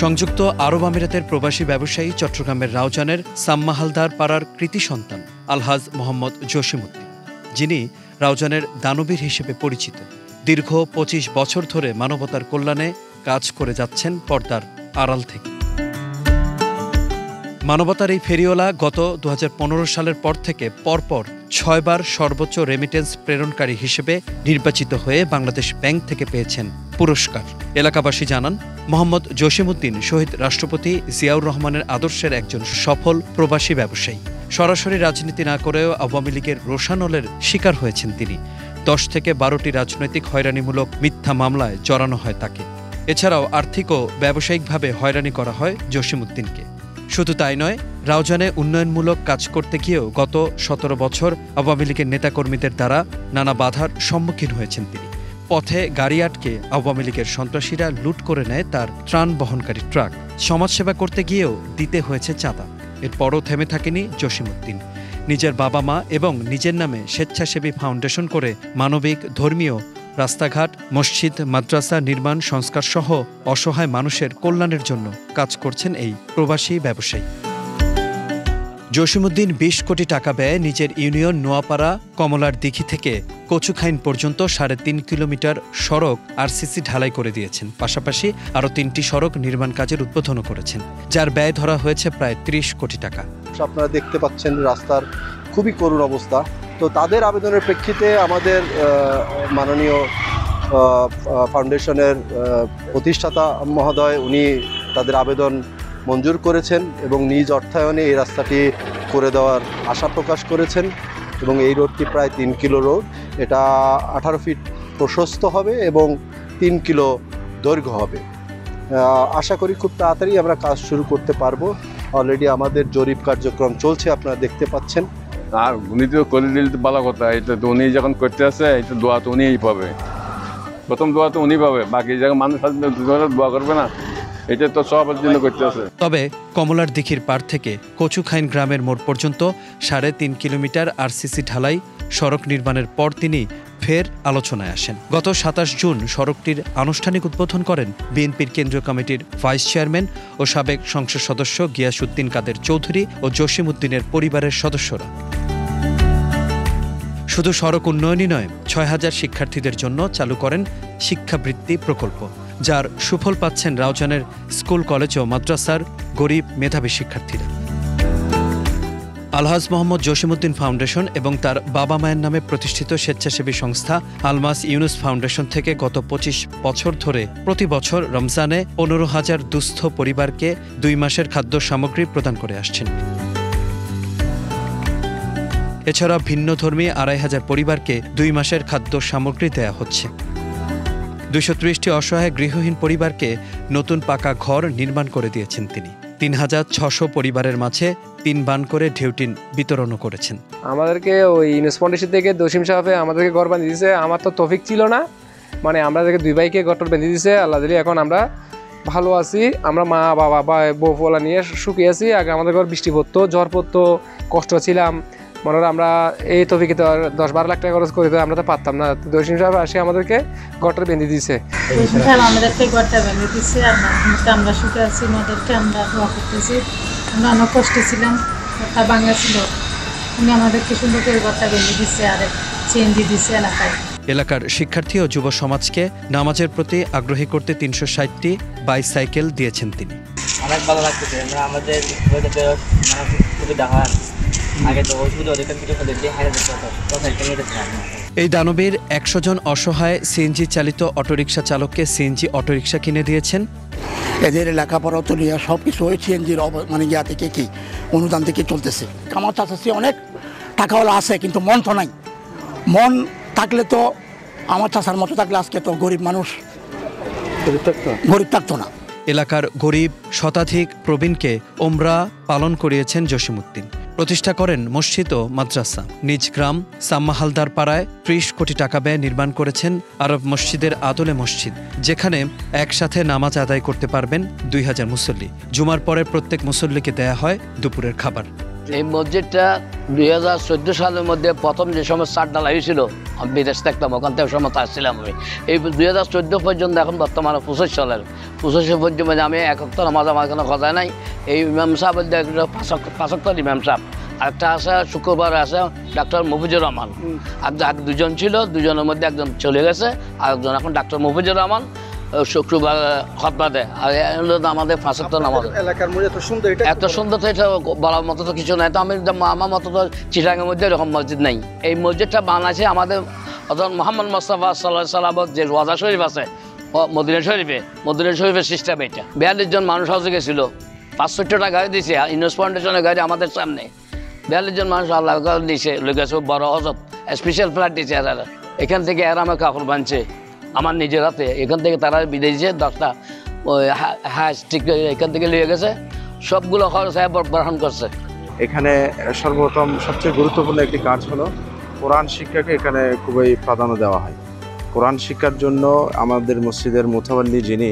সংযুক্ত আরব আমিরাতের প্রবাসী ব্যবসায়ী চট্টগ্রামের রাউজানের সাম্মা হালদার পাড়ার কৃতি সন্তান আলহাজ মোহাম্মদ জসিমউদ্দিন, যিনি রাউজানের দানবীর হিসেবে পরিচিত। দীর্ঘ ২৫ বছর ধরে মানবতার কল্যাণে কাজ করে যাচ্ছেন পর্দার আড়াল থেকে। মানবতার এই ফেরিওয়ালা গত ২০১৫ সালের পর থেকে পরপর ৬ বার সর্বোচ্চ রেমিটেন্স প্রেরণকারী হিসেবে নির্বাচিত হয়ে বাংলাদেশ ব্যাংক থেকে পেয়েছেন পুরস্কার। এলাকাবাসী জানান, মোহাম্মদ জসিমউদ্দিন শহীদ রাষ্ট্রপতি জিয়াউর রহমানের আদর্শের একজন সফল প্রবাসী ব্যবসায়ী। সরাসরি রাজনীতি না করেও আওয়ামী লীগের রোষানলের শিকার হয়েছেন তিনি। ১০ থেকে ১২টি রাজনৈতিক হয়রানিমূলক মিথ্যা মামলায় জড়ানো হয় তাকে। এছাড়াও আর্থিক ও ব্যবসায়িকভাবে হয়রানি করা হয় জসিমউদ্দিনকে। শুধু তাই নয়, রাউজানে উন্নয়নমূলক কাজ করতে গিয়েও গত ১৭ বছর আওয়ামী লীগের নেতাকর্মীদের দ্বারা নানা বাধার সম্মুখীন হয়েছেন তিনি। পথে গাড়ি আটকে আওয়ামী লীগের সন্ত্রাসীরা লুট করে নেয় তার ত্রাণ বহনকারী ট্রাক। সমাজসেবা করতে গিয়েও দিতে হয়েছে চাঁদা। এরপরও থেমে থাকেনি জসিমউদ্দিন। নিজের বাবা মা এবং নিজের নামে স্বেচ্ছাসেবী ফাউন্ডেশন করে মানবিক, ধর্মীয়, রাস্তাঘাট, মসজিদ, মাদ্রাসা নির্মাণ সংস্কার সহ অসহায় মানুষের কল্যাণের জন্য কাজ করছেন এই প্রবাসী ব্যবসায়ী। জসিমউদ্দিন ২০ কোটি টাকা ব্যয়ে নিজের ইউনিয়ন নোয়াপাড়া কমলার দিঘি থেকে কচুখাইন পর্যন্ত ৩.৫ কিলোমিটার সড়ক আরসিসি ঢালাই করে দিয়েছেন। পাশাপাশি আরও ৩টি সড়ক নির্মাণ কাজের উদ্বোধনও করেছেন, যার ব্যয় ধরা হয়েছে প্রায় ৩০ কোটি টাকা। আপনারা দেখতে পাচ্ছেন রাস্তার খুবই করুণ অবস্থা। তো তাদের আবেদনের প্রেক্ষিতে আমাদের মাননীয় ফাউন্ডেশনের প্রতিষ্ঠাতা মহোদয় উনি তাদের আবেদন মঞ্জুর করেছেন এবং নিজ অর্থায়নে এই রাস্তাটি করে দেওয়ার আশা প্রকাশ করেছেন। এবং এই রোডটি প্রায় ৩ কিলো রোড, এটা 18 ফিট প্রশস্ত হবে এবং 3 কিলো দৈর্ঘ্য হবে। আশা করি খুব তাড়াতাড়ি আমরা কাজ শুরু করতে পারবো। অলরেডি আমাদের জরিপ কার্যক্রম চলছে, আপনারা দেখতে পাচ্ছেন। আর উনি তো করে দিলে তো ভালো কথা। এটা তো উনি যখন করতে আসে, এটা দোয়া তো উনিই পাবে, প্রথম দোয়া তো উনি পাবে, বাকি জায়গায় মানুষ আসবে দোয়া করবে না। এটা তো সবার জন্য করতে আসে। তবে কমলার দিঘির পাড় থেকে কচুখাইন গ্রামের মোড় পর্যন্ত ৩.৫ কিলোমিটার আরসিসি ঢালাই সড়ক নির্মাণের পর তিনি ফের আলোচনায় আসেন। গত ২৭ জুন সড়কটির আনুষ্ঠানিক উদ্বোধন করেন বিএনপির কেন্দ্রীয় কমিটির ভাইস চেয়ারম্যান ও সাবেক সংসদ সদস্য গিয়াসউদ্দিন কাদের চৌধুরী ও জসিমউদ্দিনের পরিবারের সদস্যরা। শুধু সড়ক উন্নয়নই নয়, ৬,০০০ শিক্ষার্থীদের জন্য চালু করেন শিক্ষাবৃত্তি প্রকল্প, যার সুফল পাচ্ছেন রাউজানের স্কুল, কলেজ ও মাদ্রাসার গরিব মেধাবী শিক্ষার্থীরা। আলহাজ মোহাম্মদ জসিমউদ্দিন ফাউন্ডেশন এবং তার বাবা মায়ের নামে প্রতিষ্ঠিত স্বেচ্ছাসেবী সংস্থা আলমাস ইউনুস ফাউন্ডেশন থেকে গত ২৫ বছর ধরে প্রতি বছর রমজানে ১৫,০০০ দুস্থ পরিবারকে ২ মাসের খাদ্য সামগ্রী প্রদান করে আসছেন। এছাড়া ভিন্নধর্মী ২৫০০ পরিবারকে ২ মাসের খাদ্য সামগ্রী দেয়া হচ্ছে। ২৩০টি অসহায় গৃহহীন পরিবারকে নতুন পাকা ঘর নির্মাণ করে দিয়েছেন তিনি। ৩,৬০০ পরিবারের মাঝে ৩ বান করে ঢেউটিন বিতরণও করেছেন। আমাদেরকে ওই ইউনুস ফাউন্ডেশন থেকে জসিম সাহেব আমাদেরকে ঘর বানিয়ে দিয়েছে। আমার তো তৌফিক ছিল না, মানে আমাদেরকে 2 ভাইকে ঘরটা বেঁধে দিয়েছে। আল্লাহ দিলে এখন আমরা ভালো আছি। আমরা মা বাবা বা বউ ফোলা নিয়ে সুখী আছি। আগে আমাদের ঘর বৃষ্টি পড়তো, ঝড় পড়তো, কষ্ট ছিলাম। মনে হয় আমরা এই তৌফিকে তো ১০-১২ লাখ টাকা খরচ করে তো আমরা তো পারতাম না। জসিম সাহেব আসে আমাদেরকে ঘরটা বেঁধে দিয়েছে। আমাদেরকে ঘরটা বেঁধে দিচ্ছে। আমরা সুখে আছি, আমাদেরকে আমরা দোয়া করতেছি। আমরা অনেক কষ্টে ছিলাম, ঘরটা ভাঙা ছিল। উনি আমাদেরকে সুন্দর করে ঘরটা বেঁধে দিচ্ছে আর সিএনজি দিচ্ছে এলাকায়। এলাকার শিক্ষার্থী ও যুব সমাজকে নামাজের প্রতি আগ্রহী করতে ৩৬০টি বাইসাইকেল দিয়েছেন তিনি। অনেক ভালো লাগতেছে। আমরা আমাদের সুবিধা হয়। এই দানবীর ১০০ জন অসহায় সিএনজি চালিত অটোরিকশা চালককে সিএনজি অটোরিকশা কিনে দিয়েছেন। এদের লেখাপড়া তো নিয়ে সব কিছু ওই সিএনজির মানে ইয়া থেকে কি অনুদান থেকে চলতেছে। আমার চাচাচ্ছি অনেক টাকাওয়ালা আছে, কিন্তু মন তো নাই। মন থাকলে তো আমার চাচার মতো থাকলে আজকে তো গরিব মানুষ গরিব থাকতো না। এলাকার গরিব শতাধিক প্রবীণকে ওমরা পালন করিয়েছেন জসিমউদ্দিন। প্রতিষ্ঠা করেন মসজিদ ও মাদ্রাসা। নিজ গ্রাম সাম্মা হালদার পাড়ায় ৩০ কোটি টাকা ব্যয়ে নির্মাণ করেছেন আরব মসজিদের আদলে মসজিদ, যেখানে একসাথে নামাজ আদায় করতে পারবেন ২,০০০ মুসল্লি। জুমার পরে প্রত্যেক মুসল্লিকে দেয়া হয় দুপুরের খাবার। এই মসজিদটা 2014 সালের মধ্যে প্রথম যে সময় চার ডালা হয়েছিল, আমি বিদেশ থাকতাম, ওখান থেকে সময় আসছিলাম আমি। এই 2014 পর্যন্ত, এখন বর্তমানে 25 সালের 25 পর্যন্ত আমি এক অক্ত নামাজ আমার কোনো কথা নাই। এই ইমাম সাহেব পাঁচ অক্ত ইমাম সাহেব, আরেকটা আছে শুক্রবার আছে ডাক্তার মফিজুর রহমান, আর দুজন ছিল, দুজনের মধ্যে একজন চলে গেছে, আরেকজন এখন ডাক্তার মফিজুর রহমান শুক্রবার খতবা দেয়। আর আমাদের 5 ওয়াক্ত নামাজ। এলাকার মধ্যে এত সুন্দর তো এটা বলার মতো তো কিছু নাই। তো আমি আমার মতো তো চিটাগাঙ্গের মধ্যে এরকম মসজিদ নেই। এই মসজিদটা বানাইছে আমাদের মোহাম্মদ মোস্তফা সাল্লাল্লাহু আলাইহি ওয়াসাল্লাম যে রোজা শরীফ আছে মদিনা শরীফের সিস্টেম এটা। 42 জন মানুষ হজে গেছিল, 65টা গাড়ি দিয়েছে ইউনুস ফাউন্ডেশনের গাড়ি আমাদের সামনে। 42 জন মানুষ আল্লাহ দিয়েছে, গেছে বড় হজত, স্পেশাল ফ্লাইট দিয়েছে। এখান থেকে এরা আমার কাপড় বানছে আমার নিজের হাতে। এখান থেকে তারা বিদেশ দিয়েছে 10টা ঠিক এখান থেকে লিয়ে গেছে, সবগুলো খরচ বহন করছে। এখানে সর্বপ্রথম সবচেয়ে গুরুত্বপূর্ণ একটি কাজ হলো কোরআন শিক্ষাকে এখানে খুবই প্রাধান্য দেওয়া হয়। কোরআন শিক্ষার জন্য আমাদের মসজিদের মুতাওয়াল্লি যিনি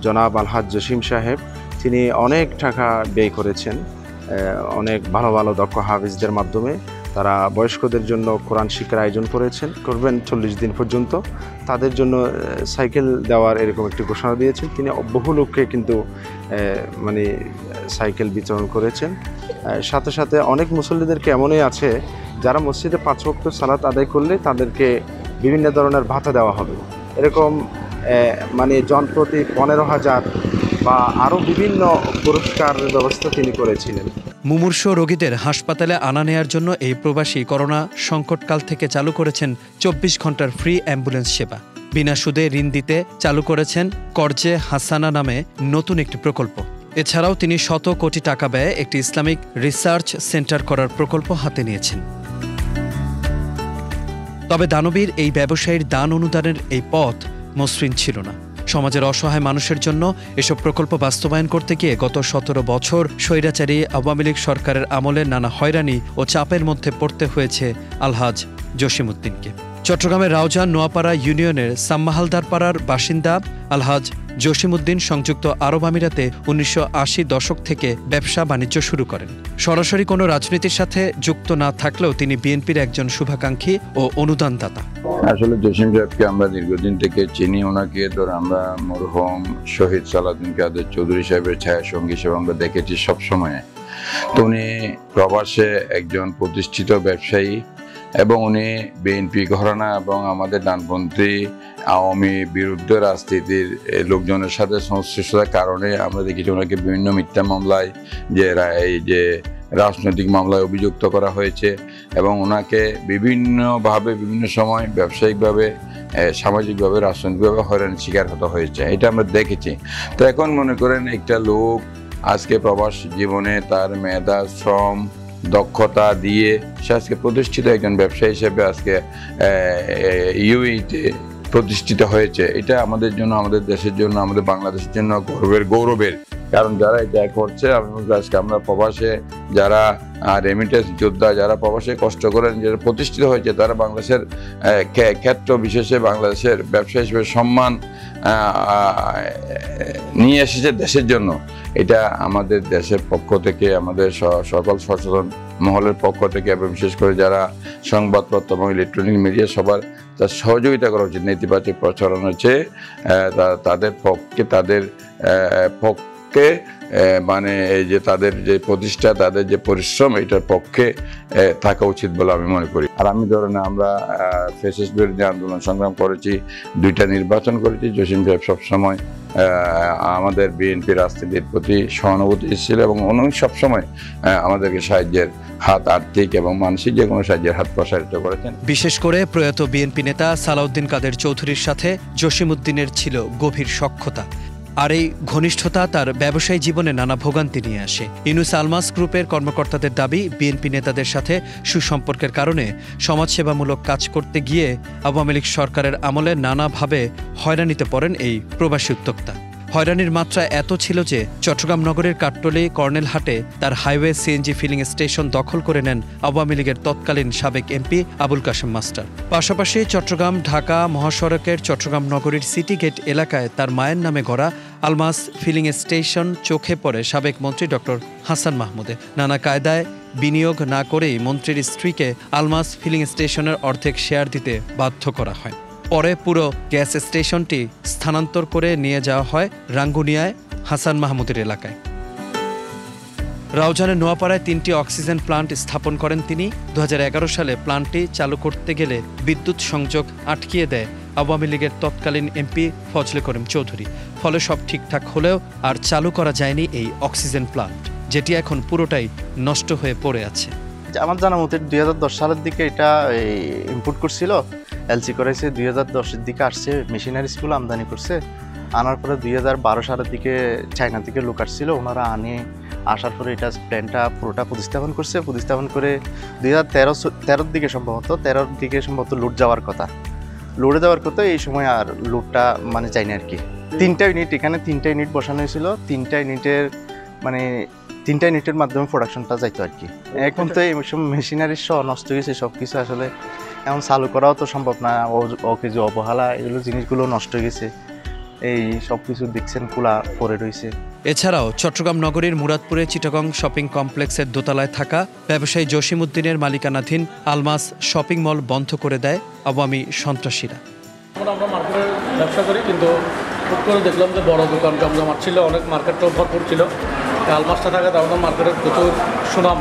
জনাব আলহাজ জসিম সাহেব, তিনি অনেক টাকা ব্যয় করেছেন। অনেক ভালো ভালো দক্ষ হাফিজদের মাধ্যমে তারা বয়স্কদের জন্য কোরআন শিক্ষার আয়োজন করবেন 40 দিন পর্যন্ত। তাদের জন্য সাইকেল দেওয়ার এরকম একটি ঘোষণা দিয়েছেন। তিনি বহু লোককে কিন্তু মানে সাইকেল বিতরণ করেছেন। সাথে সাথে অনেক মুসল্লিদেরকে এমনই আছে যারা মসজিদে 5 ওয়াক্ত সালাত আদায় করলে তাদেরকে বিভিন্ন ধরনের ভাতা দেওয়া হবে। এরকম মানে জনপ্রতি 15,000 বা আরও বিভিন্ন পুরস্কারের ব্যবস্থা তিনি করেছিলেন। মুমূর্ষ রোগীদের হাসপাতালে আনা নেয়ার জন্য এই প্রবাসী করোনা সংকটকাল থেকে চালু করেছেন 24 ঘন্টার ফ্রি অ্যাম্বুলেন্স সেবা। বিনা সুদে ঋণ দিতে চালু করেছেন করজে হাসানা নামে নতুন একটি প্রকল্প। এছাড়াও তিনি শত কোটি টাকা ব্যয়ে একটি ইসলামিক রিসার্চ সেন্টার করার প্রকল্প হাতে নিয়েছেন। তবে দানবীর এই ব্যবসায়ীর দান অনুদানের এই পথ মসৃণ ছিল না। সমাজের অসহায় মানুষের জন্য এসব প্রকল্প বাস্তবায়ন করতে গিয়ে গত 17 বছর স্বৈরাচারী আওয়ামী লীগ সরকারের আমলে নানা হয়রানি ও চাপের মধ্যে পড়তে হয়েছে আলহাজ জসিমউদ্দিনকে। চট্টগ্রামের রাউজান নোয়াপাড়া ইউনিয়নের সাম্মাহালদার পাড়ার বাসিন্দা আলহাজ জসিমউদ্দিন সংযুক্ত আরব আমিরাতে 1980 দশক থেকে ব্যবসা বাণিজ্য শুরু করেন। সরাসরি কোনো রাজনীতির সাথে যুক্ত না থাকলেও তিনি বিএনপির একজন শুভাকাঙ্ক্ষী ও অনুদানদাতা। আসলে জসিম সাহেবকে আমরা দীর্ঘদিন থেকে চিনি। ওনাকে ধর আমরা মরহুম শহীদ সালাউদ্দিন কাদের চৌধুরী সাহেবের ছায়া সঙ্গী হিসেবে আমরা দেখেছি সবসময়। তো উনি প্রবাসে একজন প্রতিষ্ঠিত ব্যবসায়ী এবং উনি বিএনপি ঘরানা এবং আমাদের ডানপন্থী আওয়ামী বিরুদ্ধে রাজনীতির লোকজনের সাথে সংশ্লিষ্টতার কারণে আমরা দেখেছি ওনাকে বিভিন্ন মিথ্যা মামলায় যে রাজনৈতিক মামলায় অভিযুক্ত করা হয়েছে এবং ওনাকে বিভিন্নভাবে বিভিন্ন সময় ব্যবসায়িকভাবে সামাজিকভাবে রাজনৈতিকভাবে হয়রানির শিকার হতে হয়েছে। এটা আমরা দেখেছি। তো এখন মনে করেন একটা লোক আজকে প্রবাস জীবনে তার মেধা শ্রম দক্ষতা দিয়ে সে আজকে প্রতিষ্ঠিত একজন ব্যবসায়ী হিসেবে আজকে ইউএইতে প্রতিষ্ঠিত হয়েছে। এটা আমাদের জন্য, আমাদের দেশের জন্য, আমাদের বাংলাদেশের জন্য গৌরবের। কারণ যারা এটা করছে, আজকে আমরা প্রবাসে যারা রেমিটেন্স যোদ্ধা, যারা প্রবাসে কষ্ট করেন, যারা প্রতিষ্ঠিত হয়েছে, তারা বাংলাদেশের ক্ষেত্র বিশেষে বাংলাদেশের ব্যবসা হিসেবে সম্মান নিয়ে এসেছে দেশের জন্য। এটা আমাদের দেশের পক্ষ থেকে, আমাদের সকল সচেতন মহলের পক্ষ থেকে এবং বিশেষ করে যারা সংবাদপত্র এবং ইলেকট্রনিক মিডিয়া সবার তার সহযোগিতা করা উচিত। নেতিবাচক প্রচারণ হচ্ছে তাদের পক্ষে মানে এই যে তাদের যে প্রতিষ্ঠা, তাদের যে পরিশ্রম, এটার পক্ষে থাকা উচিত বলে আমি মনে করি। আর আমি ধরেন আমরা ফ্যাসিস্ট বিরোধী আন্দোলন সংগ্রাম করেছি, 2টা নির্বাচন করেছি। জসিম সাহেব সবসময় আমাদের বিএনপি রাজনীতির প্রতি সহানুভূতি ছিল এবং উনি সবসময় আমাদেরকে সাহায্যের হাত, আর্থিক এবং মানসিক যে কোনো সাহায্যের হাত প্রসারিত করেছেন। বিশেষ করে প্রয়াত বিএনপি নেতা সালাউদ্দিন কাদের চৌধুরীর সাথে জসিমউদ্দিনের ছিল গভীর সখ্যতা। আর এই ঘনিষ্ঠতা তার ব্যবসায়ী জীবনে নানা ভোগান্তি নিয়ে আসে। ইউনুস আলমাস গ্রুপের কর্মকর্তাদের দাবি, বিএনপি নেতাদের সাথে সুসম্পর্কের কারণে সমাজসেবামূলক কাজ করতে গিয়ে আওয়ামী লীগ সরকারের আমলে নানাভাবে হয়রানিতে পড়েন এই প্রবাসী উদ্যোক্তা। হয়রানির মাত্রা এত ছিল যে চট্টগ্রাম নগরের কাট্টলী কর্নেলহাটে তার হাইওয়ে সিএনজি ফিলিং স্টেশন দখল করে নেন আওয়ামী লীগের তৎকালীন সাবেক এমপি আবুল কাশেম মাস্টার। পাশাপাশি চট্টগ্রাম ঢাকা মহাসড়কের চট্টগ্রাম নগরীর সিটি গেট এলাকায় তার মায়ের নামে গড়া আলমাস ফিলিং স্টেশন চোখে পড়ে সাবেক মন্ত্রী ডক্টর হাসান মাহমুদের। নানা কায়দায় বিনিয়োগ না করেই মন্ত্রীর স্ত্রীকে আলমাস ফিলিং স্টেশনের অর্ধেক শেয়ার দিতে বাধ্য করা হয়। পরে পুরো গ্যাস স্টেশনটি স্থানান্তর করে নিয়ে যাওয়া হয় রাঙ্গুনিয়ায় হাসান মাহমুদের এলাকায়। রাউজানের নোয়াপাড়ায় 3টি অক্সিজেন প্লান্ট স্থাপন করেন তিনি। 2011 সালে প্লান্টটি চালু করতে গেলে বিদ্যুৎ সংযোগ আটকিয়ে দেয় আওয়ামী লীগের তৎকালীন এমপি ফজলে করিম চৌধুরী। ফলে সব ঠিকঠাক হলেও আর চালু করা যায়নি এই অক্সিজেন প্লান্ট, যেটি এখন পুরোটাই নষ্ট হয়ে পড়ে আছে। আমার জানা মতে 2010 সালের দিকে এটা ইম্পোর্ট করছিল, এলসি করাইছে, 2010-এর দিকে আসছে, মেশিনারি স্কুল আমদানি করছে। আনার পরে 2012 সালের দিকে চায়না থেকে লোক আসছিল, ওনারা আসার পরে এটা প্ল্যানটা পুরোটা প্রতিস্থাপন করছে। প্রতিস্থাপন করে 2013-র দিকে সম্ভবত লোড যাওয়ার কথা, লোডে যাওয়ার কথা। এই সময় আর লোডটা মানে যায়নি আর কি। 3টা ইউনিট, এখানে 3টা ইউনিট বসানো হয়েছিল। 3টা ইউনিটের মাধ্যমে প্রোডাকশনটা যাইতো আর কি। এখন তো এই মেশিনারি সহ নষ্ট হয়েছে সব কিছু, আসলে এখন চালু করাও তো সম্ভব না। কিছু অবহেলা, এগুলো জিনিসগুলো নষ্ট হয়ে গেছে। এই সব কিছু দেখছেন খোলা পড়ে রয়েছে। এছাড়াও চট্টগ্রাম নগরীর মুরাদপুরে চিটাগং শপিং কমপ্লেক্সের দোতলায় থাকা ব্যবসায়ী জসিম উদ্দিনের মালিকানাধীন আলমাস শপিং মল বন্ধ করে দেয় আওয়ামী সন্ত্রাসীরা। আমরা মার্কেটের ব্যবসা করি, কিন্তু হুট করে দেখলাম যে বড় দোকান জমজমাট ছিল, অনেক মার্কেটটাও ভরপুর ছিল। আলমাসটা থাকা আমাদের মার্কেটের প্রচুর সুনাম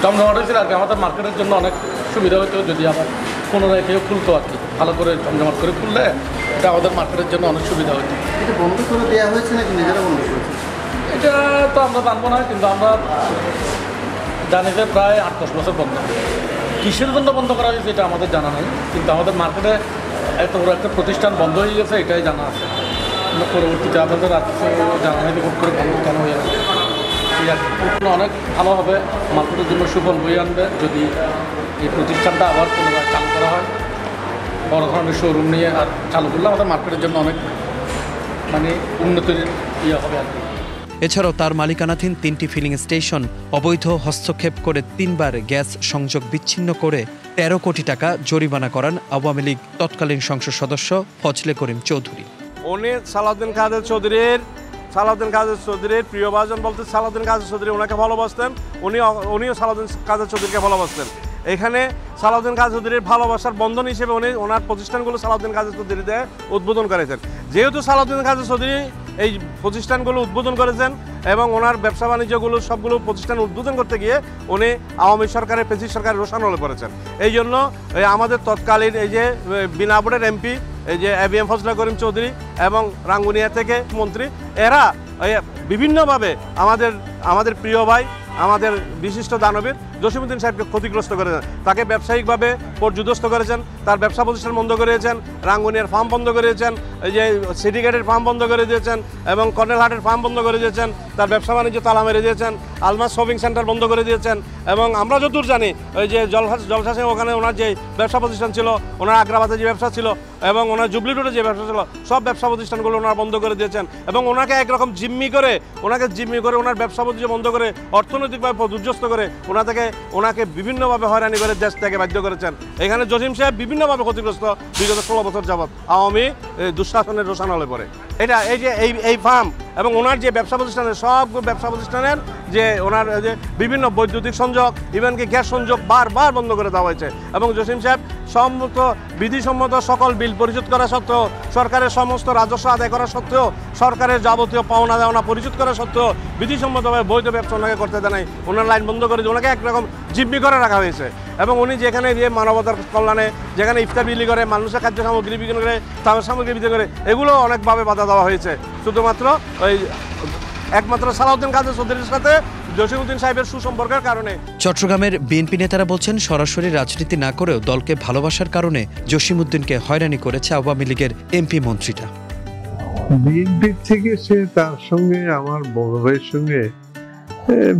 জমজমাট হয়েছিল আর কি। আমাদের মার্কেটের জন্য অনেক সুবিধা হতো যদি আবার পুনরায় কেউ খুলতো আর কি। ভালো করে জমজমাট করে খুললে এটা আমাদের মার্কেটের জন্য অনেক সুবিধা হতো। এটা বন্ধ করে দেওয়া হয়েছে নাকি নিজেরা বন্ধ করেছে? এটা তো আমরা জানবো না, কিন্তু আমরা জানি যে প্রায় 8-10 বছর বন্ধ। কিসের জন্য বন্ধ করা হয়েছে এটা আমাদের জানা নেই, কিন্তু আমাদের মার্কেটে এত বড় একটা প্রতিষ্ঠান বন্ধ হয়ে গেছে এটাই জানা আছে। কিন্তু পরবর্তীতে আমাদের আর কিছু জানা হয়নি হুট করে বন্ধ কেন হয়ে যাবে। ঠিক আছে, অনেক ভালো হবে, মার্কেটের জন্য সুফল বয়ে আনবে যদি এই প্রতিষ্ঠানটা আবার পুনরায় চালু করা হয়। বড় ধরনের শোরুম নিয়ে আর চালু করলে আমাদের মার্কেটের জন্য অনেক মানে উন্নতির হবে আর কি। এছাড়াও তার মালিকানাধীন 3টি ফিলিং স্টেশন অবৈধ হস্তক্ষেপ করে 3বার গ্যাস সংযোগ বিচ্ছিন্ন করে 13 কোটি টাকা জরিমানা করান আওয়ামী লীগ তৎকালীন সংসদ সদস্য ফজলে করিম চৌধুরী। উনি সালাউদ্দিন কাদের চৌধুরীর প্রিয়ভাজন বলতে সালাউদ্দিন কাদের চৌধুরী ওনাকে ভালোবাসতেন, উনিও সালাউদ্দিন কাদের চৌধুরীকে ভালোবাসতেন। এখানে সালাউদ্দিন কাদের চৌধুরীর ভালোবাসার বন্ধন হিসেবে উনি ওনার প্রতিষ্ঠানগুলো সালাউদ্দিন কাদের চৌধুরীতে উদ্বোধন করেছেন। যেহেতু সালাউদ্দিন কাদের চৌধুরী এই প্রতিষ্ঠানগুলো উদ্বোধন করেছেন এবং ওনার ব্যবসা বাণিজ্যগুলো সবগুলো প্রতিষ্ঠান উদ্বোধন করতে গিয়ে উনি আওয়ামী সরকারের পেশি সরকারের রোষানলে পড়েছেন। এই জন্য আমাদের তৎকালীন এই যে বিনা ভোটের এমপি এই যে ABM ফজলে করিম চৌধুরী এবং রাঙ্গুনিয়া থেকে মন্ত্রী, এরা বিভিন্নভাবে আমাদের প্রিয় ভাই, আমাদের বিশিষ্ট দানবীর জসিম উদ্দিন সাহেবকে ক্ষতিগ্রস্ত করেছেন। তাকে ব্যবসায়িকভাবে পর্যুদস্ত করেছেন, তার ব্যবসা প্রতিষ্ঠান বন্ধ করেছেন, রাঙ্গুনিয়ার ফার্ম বন্ধ করেছেন, এই যে সিটি গেটের ফার্ম বন্ধ করে দিয়েছেন এবং কর্নেলহাটের ফার্ম বন্ধ করে দিয়েছেন, তার ব্যবসা বাণিজ্য তালা মেরে দিয়েছেন, আলমাস শপিং সেন্টার বন্ধ করে দিয়েছেন। এবং আমরা যতদূর জানি ওই যে জলসাসে ওখানে ওনার যে ব্যবসা প্রতিষ্ঠান ছিল, ওনার আগ্রাবাদে যে ব্যবসা ছিল এবং ওনার জুবলি রোডে যে ব্যবসা ছিল, সব ব্যবসা প্রতিষ্ঠানগুলো ওনারা বন্ধ করে দিয়েছেন এবং ওনাকে একরকম জিম্মি করে ওনার ব্যবসা বাণিজ্য বন্ধ করে অর্থনৈতিকভাবে দুর্যস্ত করে ওনাকে বিভিন্নভাবে হয়রানি করে দেশ থেকে বাধ্য করেছেন। এখানে জসিম সাহেব বিভিন্নভাবে ক্ষতিগ্রস্ত বিগত 16 বছর যাবৎ আওয়ামী দুঃশাসনের রোষানলে পড়ে। এটা এই যে এই ফার্ম এবং ওনার যে ব্যবসা প্রতিষ্ঠানের সব ব্যবসা প্রতিষ্ঠানের যে ওনার যে বিভিন্ন বৈদ্যুতিক সংযোগ, ইভেনকি গ্যাস সংযোগ বারবার বন্ধ করে দেওয়া হয়েছে এবং জসিম সাহেব সম্মত বিধিসম্মত সকল বিল পরিশোধ করা সত্ত্বেও, সরকারের সমস্ত রাজস্ব আদায় করা সত্ত্বেও, সরকারের যাবতীয় পাওনা দেওয়া পরিশোধ করা সত্ত্বেও বিধিসম্মতভাবে বৈধ ব্যবসা ওনাকে করতে দেয় নাই। ওনার লাইন বন্ধ করে ওনাকে একরকম জিম্মি করে রাখা হয়েছে এবং উনি যেখানে গিয়ে মানবতার কল্যাণে যেখানে ইফতার বিলি করে, মানুষের খাদ্য সামগ্রী বিক্রি করে, তাদের সামগ্রী বিক্রি করে, এগুলো অনেকভাবে বাধা দেওয়া হয়েছে শুধুমাত্র একমাত্র সালাউদ্দিন কাদের চৌধুরীর সাথে জসিম উদ্দিন সাহেবের সুসম্পর্কের কারণে। চট্টগ্রামের বিএনপি নেতারা বলছেন সরাসরি রাজনীতি না করেও দলকে ভালোবাসার কারণে জসিম উদ্দিনকে হয়রানি করেছে আওয়ামী লীগের এমপি মন্ত্রীরা। বিএনপির থেকে সে তার সঙ্গে আমার বড় ভাইয়ের সঙ্গে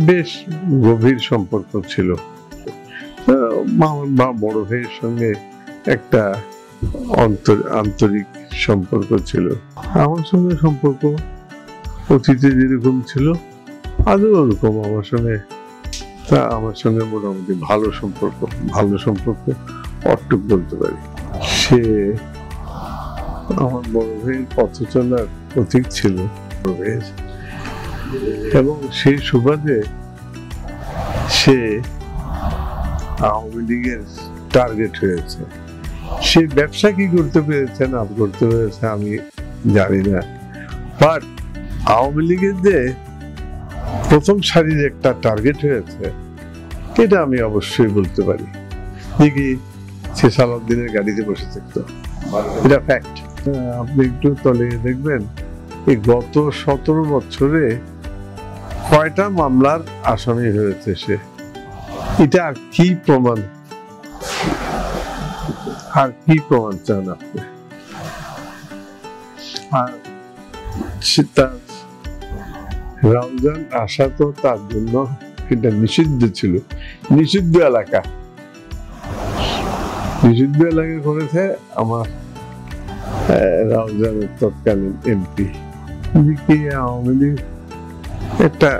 বেশ গভীর সম্পর্ক ছিল। বড় ভাইয়ের সঙ্গে একটা আন্তরিক সম্পর্ক ছিল। আমার সঙ্গে সম্পর্ক অতীতে যেরকম ছিল আজও ওরকম আমার সঙ্গে। তা আমার সঙ্গে মোটামুটি ভালো সম্পর্ক অটুক বলতে পারি। সে আমার বড় ভাইয়ের পথ চলার প্রতীক ছিল এবং সেই সুবাদে সে আওয়ামী লীগের টার্গেট হয়েছে। সে ব্যবসা কি করতে পেরেছে না করতে পেরেছে আমি জানি না, বাট আওয়ামী লীগের যে প্রথম সারির একটা টার্গেট হয়েছে এটা আমি অবশ্যই বলতে পারি। দেখি সে সালাউদ্দিনের গাড়িতে বসে থাকতো, এটা ফ্যাক্ট। আপনি একটু তলে দেখবেন এই গত 17 বছরে কয়টা মামলার আসামি হয়েছে সে। এটা আর কি প্রমাণ চান আপনি? আর তার রমজান আসা তো তার জন্য এটা নিষিদ্ধ ছিল, নিষিদ্ধ এলাকা করেছে আমার রমজানের তৎকালীন এমপি। আওয়ামী লীগ একটা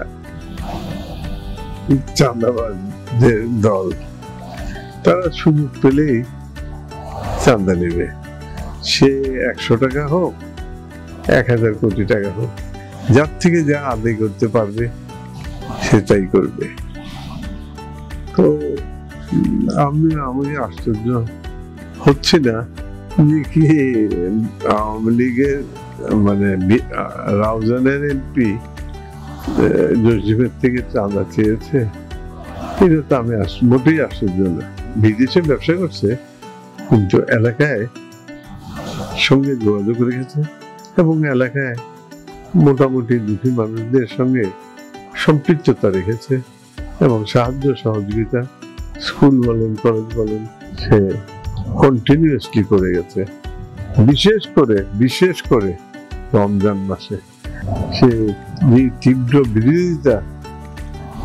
চাঁদাবাজদের দল, তারা সুযোগ পেলেই চাঁদা নেবে, সে 100 টাকা হোক 1000 কোটি টাকা হোক, যার থেকে যা আদায় করতে পারবে সে তাই করবে। তো আমি আশ্চর্য হচ্ছে না যে কি আওয়ামী লীগের মানে রাউজানের এমপি জসিমের থেকে চাঁদা চেয়েছে, এটা তো আমি মোটেই আশ্চর্য না। বিদেশে ব্যবসা করছে কিন্তু এলাকায় সঙ্গে যোগাযোগ রেখেছে এবং এলাকায় মোটামুটি দুঃখী মানুষদের সঙ্গে সম্পৃক্ততা রেখেছে এবং সাহায্য সহযোগিতা স্কুল বলেন কলেজ বলেন সে কন্টিনিউয়াসলি করে গেছে। বিশেষ করে রমজান মাসে সে তীব্র বিরোধিতা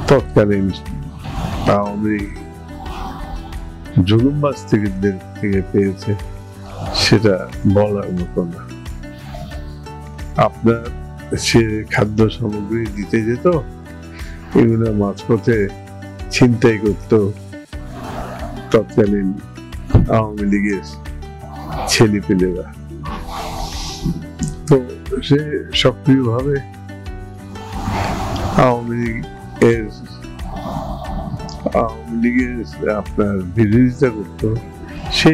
তৎকালীন আওয়ামী জুলুমবাজ থেকে পেয়েছে, সেটা বলার মতো না। আপনার সে খাদ্য সামগ্রী দিতে যেত, এগুলো মাঝপথে ছিনতাই করত তৎকালীন আওয়ামী লীগের ছেলেপেলেরা। তো সে সক্রিয়ভাবে আওয়ামী লীগের আপনার বিরোধিতা করত। সে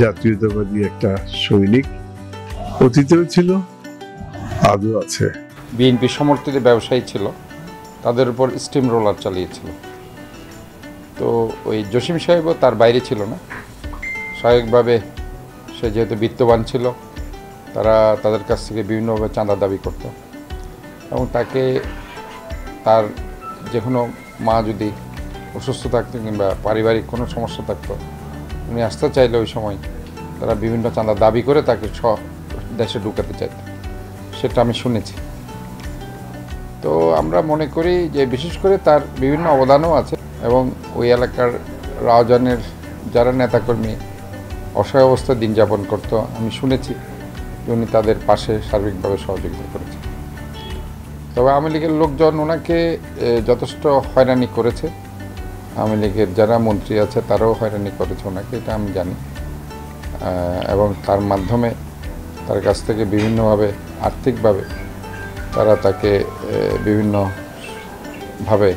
জাতীয়তাবাদী একটা সৈনিক, অতীতেও ছিল আজও আছে। বিএনপি সমর্থিত ব্যবসায়ী ছিল, তাদের উপর স্টিম রোলার চালিয়েছিল। তো ওই জসিম সাহেবও তার বাইরে ছিল না। স্বাভাবিকভাবে সে যেহেতু বিত্তবান ছিল, তাদের কাছ থেকে বিভিন্নভাবে চাঁদা দাবি করত এবং তাকে তার যে কোনো মা যদি অসুস্থ থাকতো কিংবা পারিবারিক কোনো সমস্যা থাকতো, উনি আসতে চাইলে ওই সময় তারা বিভিন্ন চাঁদা দাবি করে তাকে দেশে ঢুকাতে চাইত, সেটা আমি শুনেছি। তো আমরা মনে করি যে বিশেষ করে তার বিভিন্ন অবদানও আছে এবং ওই এলাকার রাউজানের যারা নেতাকর্মী অসহায় অবস্থায় দিন যাপন করতো, আমি শুনেছি যে উনি তাদের পাশে সার্বিকভাবে সহযোগিতা করেছে। তবে আওয়ামী লীগের লোকজন ওনাকে যথেষ্ট হয়রানি করেছে, আওয়ামী লীগের যারা মন্ত্রী আছে তারাও হয়রানি করেছে ওনাকে, এটা আমি জানি। এবং তার মাধ্যমে তার কাছ থেকে বিভিন্নভাবে আর্থিকভাবে তারা তাকে বিভিন্নভাবে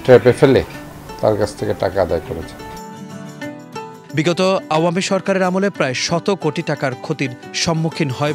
ট্র্যাপে ফেলে তার কাছ থেকে টাকা আদায় করেছে। বিগত আওয়ামী সরকারের আমলে প্রায় 100 কোটি টাকার ক্ষতির সম্মুখীন হয়